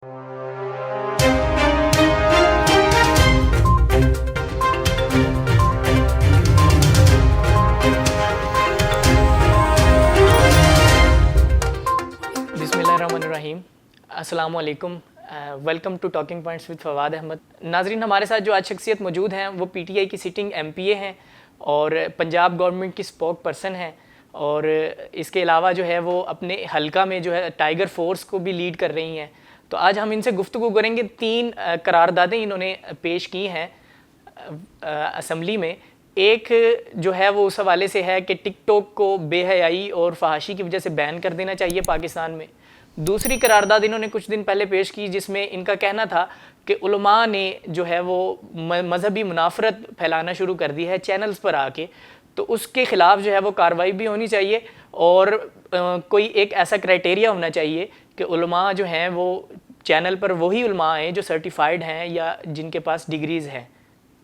Bismillahirrahmanirrahim. السلام علیکم. Welcome to talking points with Fawad Ahmed. ناظرین، ہمارے ساتھ جو آج شخصیت موجود ہیں وہ پی ٹی آئی کی سٹنگ ایم پی اے ہیں اور پنجاب گورنمنٹ کی اسپوک پرسن ہیں، اور اس کے علاوہ جو ہے وہ اپنے حلقہ میں جو ہے ٹائیگر فورس کو بھی لیڈ کر رہی ہیں. تو آج ہم ان سے گفتگو کریں گے. 3 قراردادیں انہوں نے پیش کی ہیں اسمبلی میں. ایک جو ہے وہ اس حوالے سے ہے کہ ٹک ٹاک کو بے حیائی اور فحاشی کی وجہ سے بین کر دینا چاہیے پاکستان میں. دوسری قرارداد انہوں نے کچھ دن پہلے پیش کی جس میں ان کا کہنا تھا کہ علماء نے جو ہے وہ مذہبی منافرت پھیلانا شروع کر دی ہے چینلز پر آ کے، تو اس کے خلاف جو ہے وہ کارروائی بھی ہونی چاہیے، اور کوئی ایک ایسا کرائٹیریا ہونا چاہیے کہ علماء جو ہیں وہ چینل پر وہی علماء ہیں جو سرٹیفائیڈ ہیں یا جن کے پاس ڈگریز ہیں.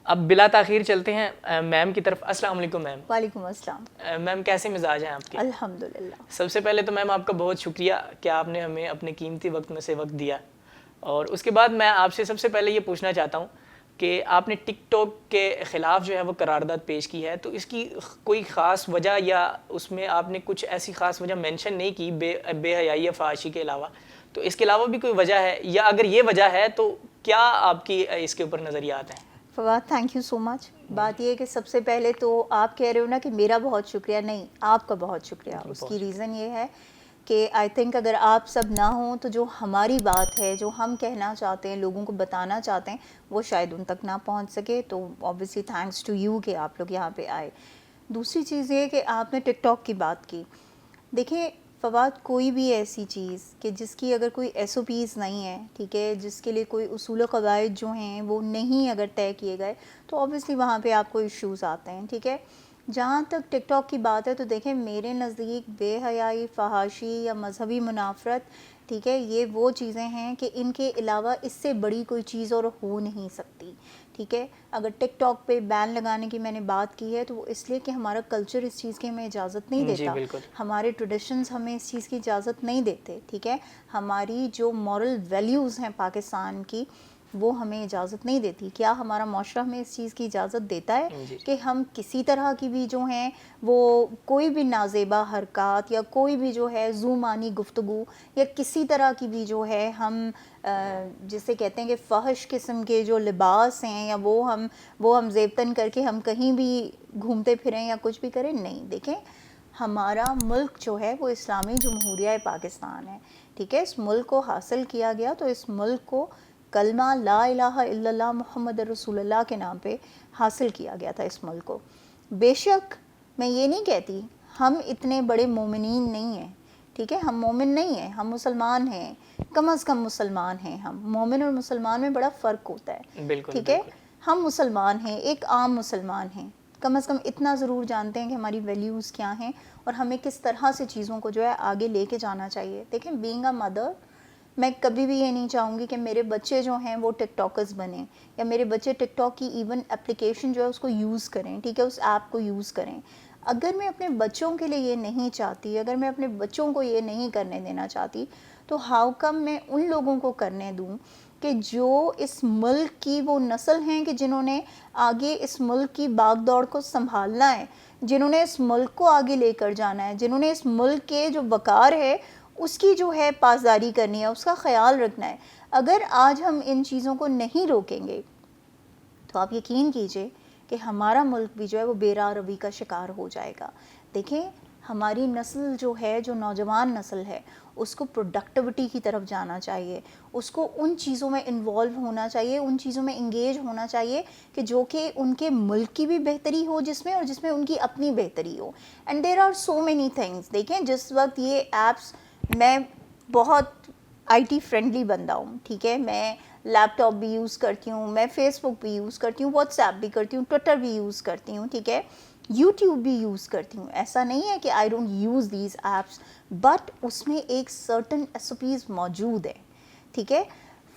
اب بلا تاخیر چلتے ہیں میم کی طرف. السلام علیکم میم. وعلیکم السلام. میم کیسے مزاج ہیں آپ کے؟ الحمدللہ. سب سے پہلے تو میم آپ کا بہت شکریہ کہ آپ نے ہمیں اپنے قیمتی وقت میں سے وقت دیا. اور اس کے بعد میں آپ سے سب سے پہلے یہ پوچھنا چاہتا ہوں کہ آپ نے ٹک ٹاک کے خلاف جو ہے وہ قرارداد پیش کی ہے، تو اس کی کوئی خاص وجہ یا اس میں آپ نے کچھ ایسی خاص وجہ مینشن نہیں کی بے حیائی یا فحاشی کے علاوہ، تو اس کے علاوہ بھی کوئی وجہ ہے، یا اگر یہ وجہ ہے تو کیا آپ کی اس کے اوپر نظریات ہیں؟ فواد تھینک یو سو مچ. بات یہ ہے کہ سب سے پہلے تو آپ کہہ رہے ہو نا کہ میرا بہت شکریہ، نہیں، آپ کا بہت شکریہ. اس کی ریزن یہ ہے کہ آئی تھنک اگر آپ سب نہ ہوں تو جو ہماری بات ہے، جو ہم کہنا چاہتے ہیں، لوگوں کو بتانا چاہتے ہیں، وہ شاید ان تک نہ پہنچ سکے. تو اوبیسلی تھینکس ٹو یو کہ آپ لوگ یہاں پہ آئے. دوسری چیز یہ کہ آپ نے ٹک ٹاک کی بات کی. دیکھیں فواد، کوئی بھی ایسی چیز کہ جس کی اگر کوئی ایس او پیز نہیں ہے، ٹھیک ہے، جس کے لیے کوئی اصول و قواعد جو ہیں وہ نہیں اگر طے کیے گئے، تو اوبیسلی وہاں پہ آپ کو ایشوز آتے ہیں. ٹھیک ہے، جہاں تک ٹک ٹاک کی بات ہے تو دیکھیں میرے نزدیک بے حیائی، فحاشی یا مذہبی منافرت، ٹھیک ہے، یہ وہ چیزیں ہیں کہ ان کے علاوہ اس سے بڑی کوئی چیز اور ہو نہیں سکتی. ٹھیک ہے، اگر ٹک ٹاک پہ بین لگانے کی میں نے بات کی ہے تو وہ اس لیے کہ ہمارا کلچر اس چیز کی ہمیں اجازت نہیں دیتا. ہمارے ٹریڈیشنز ہمیں اس چیز کی اجازت نہیں دیتے. ٹھیک ہے، ہماری جو مورل ویلیوز ہیں پاکستان کی وہ ہمیں اجازت نہیں دیتی. کیا ہمارا معاشرہ ہمیں اس چیز کی اجازت دیتا ہے کہ ہم کسی طرح کی بھی جو ہیں وہ کوئی بھی نازیبا حرکات یا کوئی بھی جو ہے ذومانی گفتگو یا کسی طرح کی بھی جو ہے ہم جسے کہتے ہیں کہ فحش قسم کے جو لباس ہیں یا وہ ہم زیبتن کر کے ہم کہیں بھی گھومتے پھریں یا کچھ بھی کریں؟ نہیں. دیکھیں ہمارا ملک جو ہے وہ اسلامی جمہوریہ پاکستان ہے. ٹھیک ہے، اس ملک کو حاصل کیا گیا تو اس ملک کو کلمہ لا الہ الا اللہ محمد رسول اللہ کے نام پہ حاصل کیا گیا تھا اس ملک کو. بے شک میں یہ نہیں کہتی ہم اتنے بڑے مومنین نہیں ہیں. ٹھیک ہے، ہم مومن نہیں ہیں، ہم مسلمان ہیں، کم از کم مسلمان ہیں. ہم مومن اور مسلمان میں بڑا فرق ہوتا ہے. ٹھیک ہے، ہم مسلمان ہیں، ایک عام مسلمان ہیں، کم از کم اتنا ضرور جانتے ہیں کہ ہماری ویلیوز کیا ہیں اور ہمیں کس طرح سے چیزوں کو جو ہے آگے لے کے جانا چاہیے. دیکھیں بینگ اے مدر، میں کبھی بھی یہ نہیں چاہوں گی کہ میرے بچے جو ہیں وہ ٹک ٹاکرز بنیں یا میرے بچے ٹک ٹاک کی ایون اپلیکیشن جو ہے اس کو یوز کریں. ٹھیک ہے، اس ایپ کو یوز کریں. اگر میں اپنے بچوں کے لیے یہ نہیں چاہتی، اگر میں اپنے بچوں کو یہ نہیں کرنے دینا چاہتی، تو ہاؤ کم میں ان لوگوں کو کرنے دوں کہ جو اس ملک کی وہ نسل ہیں کہ جنہوں نے آگے اس ملک کی باغ دوڑ کو سنبھالنا ہے، جنہوں نے اس ملک کو آگے لے کر جانا ہے، جنہوں نے اس ملک کے جو وقار ہے اس کی جو ہے پاسداری کرنی ہے، اس کا خیال رکھنا ہے. اگر آج ہم ان چیزوں کو نہیں روکیں گے تو آپ یقین کیجئے کہ ہمارا ملک بھی جو ہے وہ بے راہ روی کا شکار ہو جائے گا. دیکھیں ہماری نسل جو ہے، جو نوجوان نسل ہے، اس کو پروڈکٹیوٹی کی طرف جانا چاہیے، اس کو ان چیزوں میں انوالو ہونا چاہیے، ان چیزوں میں انگیج ہونا چاہیے کہ جو کہ ان کے ملک کی بھی بہتری ہو جس میں، اور جس میں ان کی اپنی بہتری ہو. And there are so many things. دیکھیں جس وقت یہ ایپس، میں بہت آئی ٹی فرینڈلی بندہ ہوں. ٹھیک ہے، میں لیپ ٹاپ بھی یوز کرتی ہوں، میں فیس بک بھی یوز کرتی ہوں، واٹس ایپ بھی کرتی ہوں، ٹویٹر بھی یوز کرتی ہوں. ٹھیک ہے، یوٹیوب بھی یوز کرتی ہوں. ایسا نہیں ہے کہ I don't use these apps, but اس میں ایک سرٹن ایس او پیز موجود ہے. ٹھیک ہے،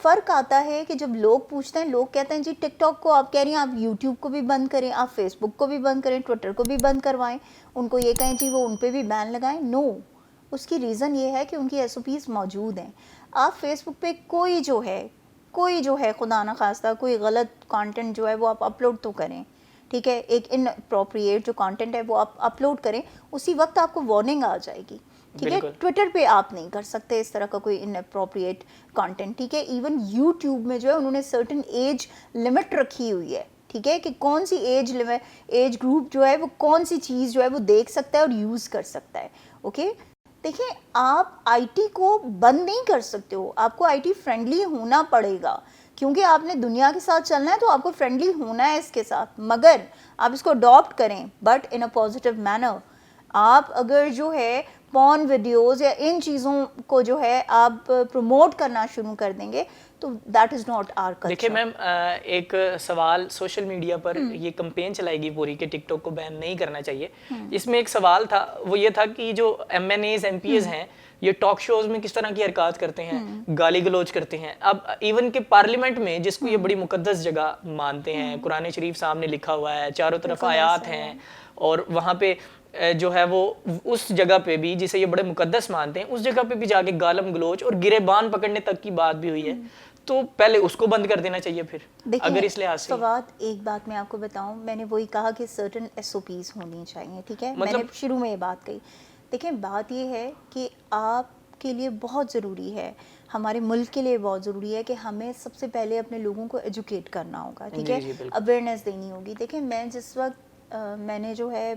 فرق آتا ہے کہ جب لوگ پوچھتے ہیں، لوگ کہتے ہیں جی ٹک ٹاک کو آپ کہہ رہی ہیں، آپ یوٹیوب کو بھی بند کریں، آپ فیس بک کو بھی بند کریں، ٹویٹر کو بھی بند کروائیں، ان کو یہ کہیں جی وہ ان پہ بھی بین لگائیں. نو، اس کی ریزن یہ ہے کہ ان کی ایس او پیز موجود ہیں. آپ فیس بک پہ کوئی جو ہے خدا نخواستہ کوئی غلط کانٹینٹ جو ہے وہ آپ اپلوڈ تو کریں, ٹھیک ہے, ایک ان اپروپریٹ جو کانٹینٹ ہے وہ آپ اپلوڈ کریں, اسی وقت آپ کو وارننگ آ جائے گی, ٹھیک ہے. ٹویٹر پہ آپ نہیں کر سکتے اس طرح کا کوئی ان اپروپریٹ کانٹینٹ, ٹھیک ہے. ایون یوٹیوب میں جو ہے انہوں نے سرٹن ایج لمٹ رکھی ہوئی ہے, ٹھیک ہے, کہ کون سی ایج گروپ جو ہے وہ کون سی چیز جو ہے وہ دیکھ سکتا ہے اور یوز کر سکتا ہے, اوکے. دیکھیں آپ آئی ٹی کو بند نہیں کر سکتے ہو, آپ کو آئی ٹی فرینڈلی ہونا پڑے گا, کیونکہ آپ نے دنیا کے ساتھ چلنا ہے تو آپ کو فرینڈلی ہونا ہے اس کے ساتھ, مگر آپ اس کو اڈاپٹ کریں but in a positive manner. آپ اگر جو ہے پورن ویڈیوز یا ان چیزوں کو جو ہے آپ پروموٹ کرنا شروع کر دیں گے تو that is not our culture. دیکھیں میم, ایک سوال سوشل میڈیا پر یہ کمپین چلائی گئی پوری کہ ٹک ٹاک کو بین نہیں کرنا چاہیے. اس میں ایک سوال تھا, وہ یہ تھا کہ جو MNAs MPAs ہیں یہ ٹاک شوز میں کس طرح کی حرکات کرتے ہیں, گالی گلوچ کرتے ہیں. اب ایون کہ پارلیمنٹ میں جس کو یہ بڑی مقدس جگہ مانتے ہیں, قرآن شریف سامنے لکھا ہوا ہے, چاروں طرف آیات ہیں, اور وہاں پہ جو ہے وہ اس جگہ پہ بھی جسے یہ بڑے مقدس مانتے ہیں اس جگہ پہ بھی جا کے گالم گلوچ اور گریبان پکڑنے تک کی بات بھی ہوئی ہے, تو پہلے اس کو بند کر دینا چاہیے پھر, اگر اس لحاظ سے. فواد ایک بات میں آپ کو بتاؤں, میں نے وہی کہا کہ سرٹن ایس او پیز ہونی چاہیے, ٹھیک ہے. میں نے شروع میں یہ بات کہی. دیکھیں بات یہ ہے کہ آپ کے لیے بہت ضروری ہے, ہمارے ملک کے لیے بہت ضروری ہے کہ ہمیں سب سے پہلے اپنے لوگوں کو ایجوکیٹ کرنا ہوگا, ٹھیک ہے, اویئرنیس دینی ہوگی. دیکھیں میں جس وقت میں نے جو ہے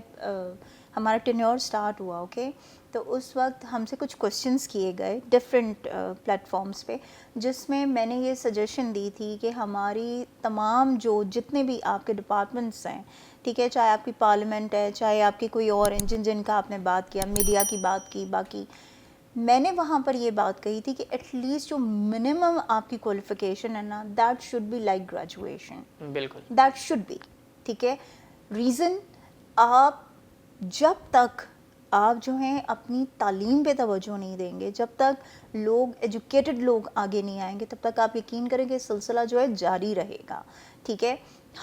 ہمارا ٹینیور سٹارٹ ہوا, اوکے, تو اس وقت ہم سے کچھ کوسچنس کیے گئے ڈفرینٹ پلیٹ فارمس پہ, جس میں نے یہ سجیشن دی تھی کہ ہماری تمام جتنے بھی آپ کے ڈپارٹمنٹس ہیں, ٹھیک ہے, چاہے آپ کی پارلیمنٹ ہے, چاہے آپ کی کوئی اور ہیں جن کا آپ نے بات کیا, میڈیا کی بات کی, باقی میں نے وہاں پر یہ بات کہی تھی کہ ایٹ لیسٹ جو منیمم آپ کی کوالیفیکیشن ہے نا, that should be like graduation, بالکل دیٹ شوڈ بی, ٹھیک ہے. ریزن, آپ جب تک آپ جو ہیں اپنی تعلیم پہ توجہ نہیں دیں گے, جب تک لوگ ایجوکیٹڈ لوگ آگے نہیں آئیں گے, تب تک آپ یقین کریں کہ سلسلہ جو ہے جاری رہے گا, ٹھیک ہے.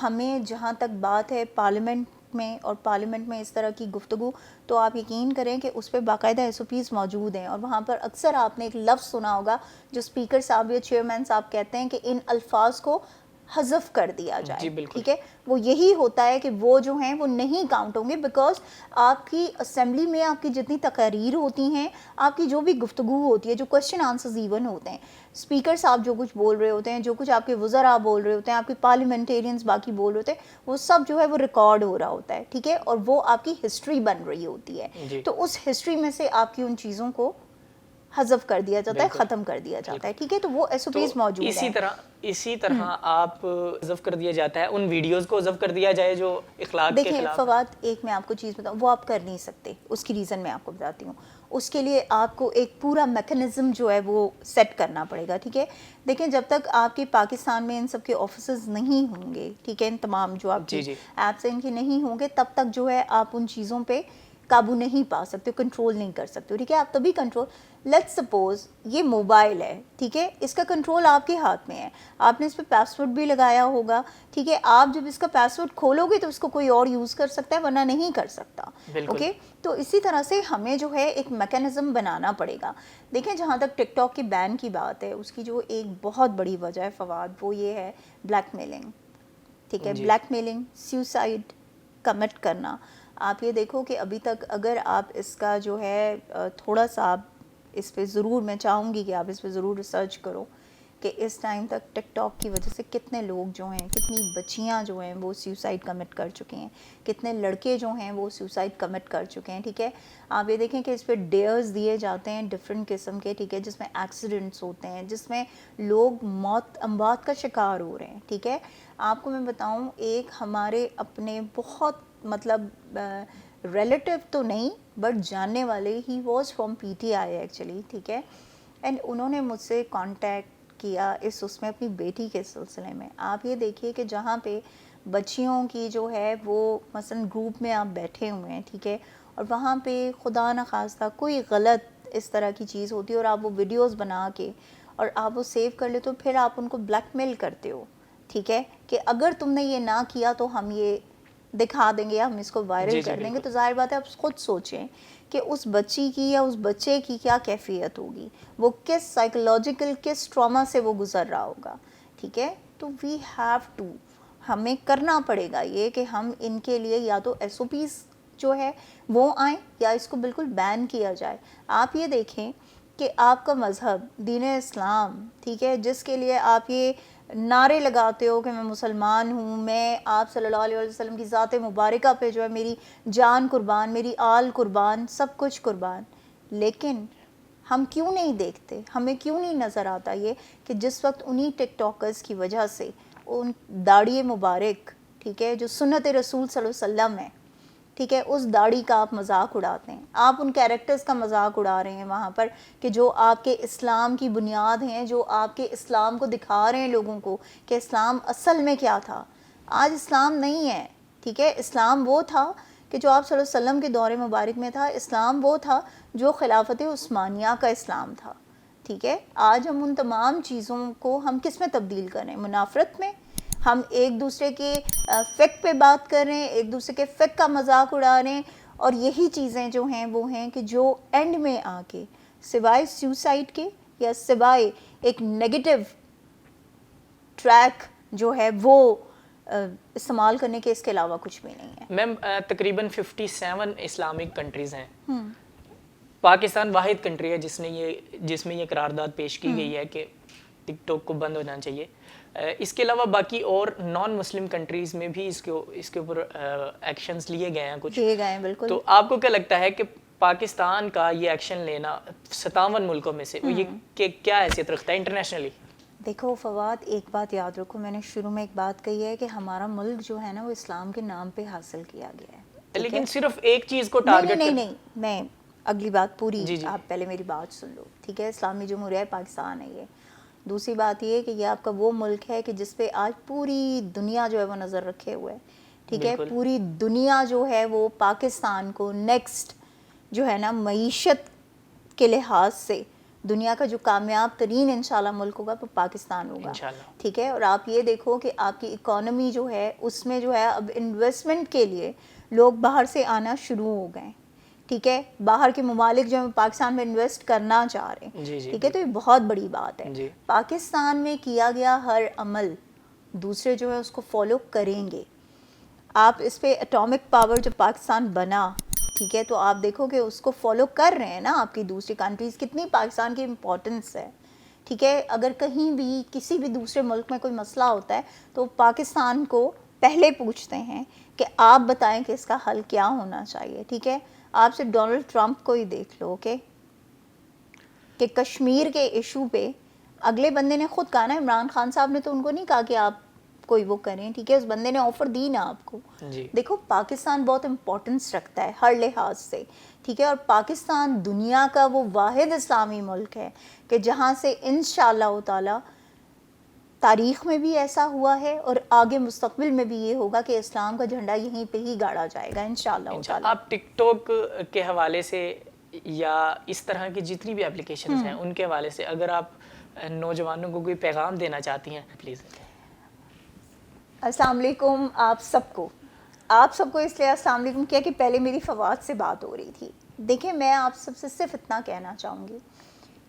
ہمیں جہاں تک بات ہے پارلیمنٹ میں, اور پارلیمنٹ میں اس طرح کی گفتگو, تو آپ یقین کریں کہ اس پہ باقاعدہ ایس او پیز موجود ہیں, اور وہاں پر اکثر آپ نے ایک لفظ سنا ہوگا جو اسپیکر صاحب یا چیئرمین صاحب کہتے ہیں کہ ان الفاظ کو حذف کر دیا جائے, ٹھیک ہے. وہ یہی ہوتا ہے کہ وہ جو ہیں وہ نہیں کاؤنٹ ہوں گے, بیکاز آپ کی اسمبلی میں آپ کی جتنی تقاریر ہوتی ہیں, آپ کی جو بھی گفتگو ہوتی ہے, جو کوشچن آنسرز ایون ہوتے ہیں, اسپیکر صاحب جو کچھ بول رہے ہوتے ہیں, جو کچھ آپ کے وزراء بول رہے ہوتے ہیں, آپ کے پارلیمنٹیرینز باقی بول رہے ہوتے ہیں, وہ سب جو ہے وہ ریکارڈ ہو رہا ہوتا ہے, ٹھیک ہے, اور وہ آپ کی ہسٹری بن رہی ہوتی ہے. تو اس ہسٹری میں سے آپ کی ان چیزوں کو حذف کر دیا جاتا ہے, ختم کر دیا جاتا ہے, ٹھیک ہے. تو وہ ایس او پیز موجود ہیں. اسی طرح آپ حذف کر دیا جاتا ہے, ان ویڈیوز کو حذف کر دیا جائے جو اخلاق کے خلاف. دیکھیں فواد, ایک میں آپ کو چیز بتاؤں, وہ آپ کر نہیں سکتے, اس کی ریزن میں آپ کو بتاتی ہوں. اس کے لیے آپ کو ایک پورا میکنزم جو ہے وہ سیٹ کرنا پڑے گا, ٹھیک ہے. دیکھیں جب تک آپ کے پاکستان میں ان سب کے آفیسز نہیں ہوں گے, ٹھیک ہے, ان تمام جو آپ کی ایپس ان کے نہیں ہوں گے, تب تک جو ہے آپ ان چیزوں پہ قابو نہیں پا سکتے, کنٹرول نہیں کر سکتے, ٹھیک ہے. آپ تبھی کنٹرول, لیٹس سپوز یہ موبائل ہے, ٹھیک ہے, اس کا کنٹرول آپ کے ہاتھ میں ہے, آپ نے اس پہ پاس ورڈ بھی لگایا ہوگا, ٹھیک ہے. آپ جب اس کا پاس ورڈ کھولو گے تو اس کو کوئی اور یوز کر سکتا ہے, ورنہ نہیں کر سکتا, اوکے. تو اسی طرح سے ہمیں جو ہے ایک میکینزم بنانا پڑے گا. دیکھیں جہاں تک ٹک ٹاک کے بین کی بات ہے, اس کی جو ایک بہت بڑی وجہ ہے فواد, وہ یہ ہے بلیک میلنگ, ٹھیک ہے. بلیک میلنگ, سیوسائڈ کمٹ کرنا. آپ یہ دیکھو کہ ابھی تک اگر آپ اس کا جو ہے تھوڑا سا آپ اس پہ ضرور, میں چاہوں گی کہ آپ اس پہ ضرور ریسرچ کرو کہ اس ٹائم تک ٹک ٹاک کی وجہ سے کتنے لوگ جو ہیں, کتنی بچیاں جو ہیں وہ سیوسائڈ کمٹ کر چکے ہیں, کتنے لڑکے جو ہیں وہ سیوسائڈ کمٹ کر چکے ہیں, ٹھیک ہے. آپ یہ دیکھیں کہ اس پہ ڈیئرز دیے جاتے ہیں ڈفرینٹ قسم کے, ٹھیک ہے, جس میں ایکسیڈنٹس ہوتے ہیں, جس میں لوگ اموات کا شکار ہو رہے ہیں, ٹھیک ہے. آپ کو میں بتاؤں, ایک ہمارے اپنے بہت مطلب ریلیٹیو تو نہیں بٹ جاننے والے, he was from P T I actually, ٹھیک ہے. اینڈ انہوں نے مجھ سے کانٹیکٹ کیا اس میں اپنی بیٹی کے سلسلے میں. آپ یہ دیکھیے کہ جہاں پہ بچیوں کی جو ہے وہ مثلا گروپ میں آپ بیٹھے ہوئے ہیں, ٹھیک ہے, اور وہاں پہ خدا نخواستہ کوئی غلط اس طرح کی چیز ہوتی ہے, اور آپ وہ ویڈیوز بنا کے اور آپ وہ سیو کر لے, تو پھر آپ ان کو بلیک میل کرتے ہو, ٹھیک ہے, کہ اگر تم نے یہ نہ کیا تو ہم یہ دکھا دیں گے، ہم اس کو وائرل کر دیں گے، تو ظاہر بات ہے آپ خود سوچیں کہ اس بچی کی یا اس بچے کی کیا کیفیت ہوگی، وہ کس سائیکولوجیکل کس ٹراما سے وہ گزر رہا ہوگا. ٹھیک ہے، تو وی ہیو ٹو، ہمیں کرنا پڑے گا یہ کہ ہم ان کے لیے یا تو ایس او پیز جو ہے وہ آئیں یا اس کو بالکل بین کیا جائے. آپ یہ دیکھیں کہ آپ کا مذہب دین اسلام، ٹھیک ہے، جس کے لیے آپ یہ نعرے لگاتے ہو کہ میں مسلمان ہوں، میں آپ صلی اللہ علیہ وسلم کی ذات مبارکہ پہ جو ہے میری جان قربان، میری آل قربان، سب کچھ قربان، لیکن ہم کیوں نہیں دیکھتے، ہمیں کیوں نہیں نظر آتا یہ کہ جس وقت انہی ٹک ٹاکرز کی وجہ سے ان داڑھی مبارک، ٹھیک ہے، جو سنت رسول صلی اللہ علیہ وسلم ہے، ٹھیک ہے، اس داڑھی کا آپ مذاق اڑاتے ہیں، آپ ان کیریکٹرز کا مذاق اڑا رہے ہیں وہاں پر کہ جو آپ کے اسلام کی بنیاد ہیں، جو آپ کے اسلام کو دکھا رہے ہیں لوگوں کو کہ اسلام اصل میں کیا تھا. آج اسلام نہیں ہے، ٹھیک ہے، اسلام وہ تھا کہ جو آپ صلی اللہ علیہ وسلم کے دور مبارک میں تھا، اسلام وہ تھا جو خلافت عثمانیہ کا اسلام تھا. ٹھیک ہے، آج ہم ان تمام چیزوں کو ہم کس میں تبدیل کریں؟ منافرت میں. ہم ایک دوسرے کے فیکٹ پہ بات کر رہے ہیں، ایک دوسرے کے فیکٹ کا مذاق اڑا رہے ہیں، اور یہی چیزیں جو ہیں وہ ہیں کہ جو اینڈ میں آ کے سوائے سیوسائڈ کے یا سوائے ایک نیگیٹو ٹریک جو ہے وہ استعمال کرنے کے اس کے علاوہ کچھ بھی نہیں ہے. میم تقریباً 57 اسلامک کنٹریز ہیں. پاکستان واحد کنٹری ہے جس میں یہ قرارداد پیش کی گئی ہے کہ ٹک ٹاک کو بند ہونا چاہیے. اس کے علاوہ باقی اور نان مسلم کنٹریز میں بھی اس کے اوپر ایکشنز لیے گئے ہیں کچھ. لیے گئے ہیں بالکل. تو آپ کو کیا لگتا ہے کہ پاکستان کا یہ ایکشن لینا 57 ملکوں میں سے یہ کیا حیثیت رکھتا ہے انٹرنیشنلی؟ دیکھو فواد، ایک بات یاد رکھو، میں نے شروع میں ایک بات کہی ہے کہ ہمارا ملک جو ہے نا وہ اسلام کے نام پہ حاصل کیا گیا ہے، لیکن صرف ایک چیز کو ٹارگٹ نہیں میں اگلی بات پوری، آپ پہلے میری بات سن لو، ٹھیک ہے. اسلامی جمہوریہ پاکستان ہے یہ. دوسری بات یہ کہ یہ آپ کا وہ ملک ہے کہ جس پہ آج پوری دنیا جو ہے وہ نظر رکھے ہوئے ہے، ٹھیک ہے. پوری دنیا جو ہے وہ پاکستان کو نیکسٹ جو ہے نا معیشت کے لحاظ سے دنیا کا جو کامیاب ترین انشاءاللہ ملک ہوگا وہ پاکستان ہوگا، ٹھیک ہے. اور آپ یہ دیکھو کہ آپ کی اکانومی جو ہے اس میں جو ہے اب انویسٹمنٹ کے لیے لوگ باہر سے آنا شروع ہو گئے، ٹھیک ہے. باہر کے ممالک جو پاکستان میں انویسٹ کرنا چاہ رہے ہیں، ٹھیک ہے. تو یہ بہت بڑی بات ہے. پاکستان میں کیا گیا ہر عمل دوسرے جو ہے اس کو فالو کریں گے. آپ اس پہ اٹامک پاور جو پاکستان بنا، ٹھیک ہے، تو آپ دیکھو کہ اس کو فالو کر رہے ہیں نا آپ کی دوسری کنٹریز، کتنی پاکستان کی امپورٹنس ہے، ٹھیک ہے. اگر کہیں بھی کسی بھی دوسرے ملک میں کوئی مسئلہ ہوتا ہے تو پاکستان کو پہلے پوچھتے ہیں کہ آپ بتائیں کہ اس کا حل کیا ہونا چاہیے، ٹھیک ہے. آپ سے ڈونلڈ ٹرمپ کو ہی دیکھ لو کہ کشمیر کے ایشو پہ اگلے بندے نے خود کہا نا، عمران خان صاحب نے تو ان کو نہیں کہا کہ آپ کوئی وہ کریں، ٹھیک ہے. اس بندے نے آفر دی نا آپ کو. دیکھو پاکستان بہت امپورٹنس رکھتا ہے ہر لحاظ سے، ٹھیک ہے. اور پاکستان دنیا کا وہ واحد اسلامی ملک ہے کہ جہاں سے انشاءاللہ تعالی تاریخ میں بھی ایسا ہوا ہے اور آگے مستقبل میں بھی یہ ہوگا کہ اسلام کا جھنڈا یہیں پہ ہی گاڑا جائے گا انشاءاللہ تعالی. آپ ٹک ٹاک کے حوالے سے یا اس طرح کی جتنی بھی اپلیکیشنز ہیں ان کے حوالے سے اگر آپ نوجوانوں کو کوئی پیغام دینا چاہتی ہیں پلیز. السلام علیکم آپ سب کو اس لیے السلام علیکم کیا کہ پہلے میری فواد سے بات ہو رہی تھی. دیکھیں میں آپ سب سے صرف اتنا کہنا چاہوں گی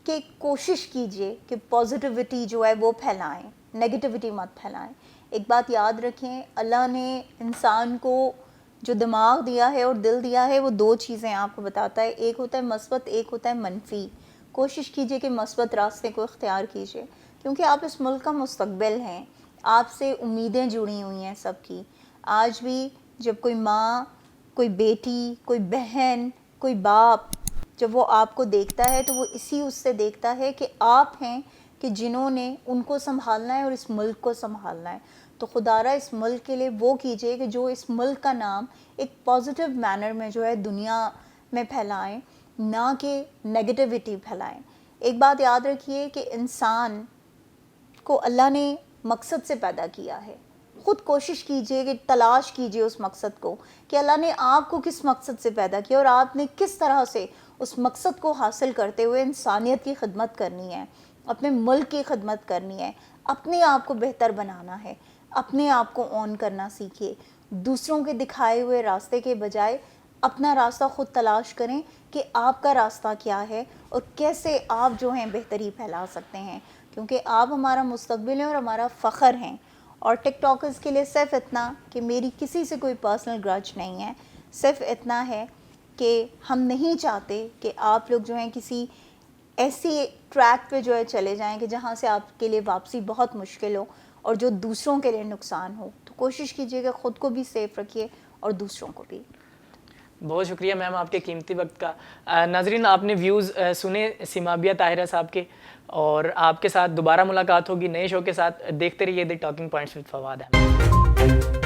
کہ کوشش کیجئے کہ پازیٹیوٹی جو ہے وہ پھیلائیں، نیگیٹیوٹی مت پھیلائیں. ایک بات یاد رکھیں، اللہ نے انسان کو جو دماغ دیا ہے اور دل دیا ہے وہ دو چیزیں آپ کو بتاتا ہے، ایک ہوتا ہے مثبت، ایک ہوتا ہے منفی. کوشش کیجئے کہ مثبت راستے کو اختیار کیجئے کیونکہ آپ اس ملک کا مستقبل ہیں، آپ سے امیدیں جڑی ہوئی ہیں سب کی. آج بھی جب کوئی ماں، کوئی بیٹی، کوئی بہن، کوئی باپ جب وہ آپ کو دیکھتا ہے تو وہ اس سے دیکھتا ہے کہ آپ ہیں کہ جنہوں نے ان کو سنبھالنا ہے اور اس ملک کو سنبھالنا ہے. تو خدارہ اس ملک کے لیے وہ کیجئے کہ جو اس ملک کا نام ایک پازیٹیو مینر میں جو ہے دنیا میں پھیلائیں، نہ کہ نیگیٹیوٹی پھیلائیں. ایک بات یاد رکھیے کہ انسان کو اللہ نے مقصد سے پیدا کیا ہے. خود کوشش کیجئے کہ تلاش کیجئے اس مقصد کو کہ اللہ نے آپ کو کس مقصد سے پیدا کیا اور آپ نے کس طرح سے اس مقصد کو حاصل کرتے ہوئے انسانیت کی خدمت کرنی ہے، اپنے ملک کی خدمت کرنی ہے، اپنے آپ کو بہتر بنانا ہے. اپنے آپ کو اون کرنا سیکھیے. دوسروں کے دکھائے ہوئے راستے کے بجائے اپنا راستہ خود تلاش کریں کہ آپ کا راستہ کیا ہے اور کیسے آپ جو ہیں بہتری پھیلا سکتے ہیں، کیونکہ آپ ہمارا مستقبل ہیں اور ہمارا فخر ہیں. اور ٹک ٹاکرز کے لیے صرف اتنا کہ میری کسی سے کوئی پرسنل گرج نہیں ہے، صرف اتنا ہے کہ ہم نہیں چاہتے کہ آپ لوگ جو ہیں کسی ایسی ٹریک پہ جو ہے چلے جائیں کہ جہاں سے آپ کے لیے واپسی بہت مشکل ہو اور جو دوسروں کے لیے نقصان ہو. تو کوشش کیجیے کہ خود کو بھی سیف رکھیے اور دوسروں کو بھی. بہت شکریہ میم آپ کے قیمتی وقت کا. ناظرین آپ نے ویوز سنے سیمابیہ طاہرہ صاحب کے، اور آپ کے ساتھ دوبارہ ملاقات ہوگی نئے شو کے ساتھ. دیکھتے رہیے the talking points with Fawad Ahmad.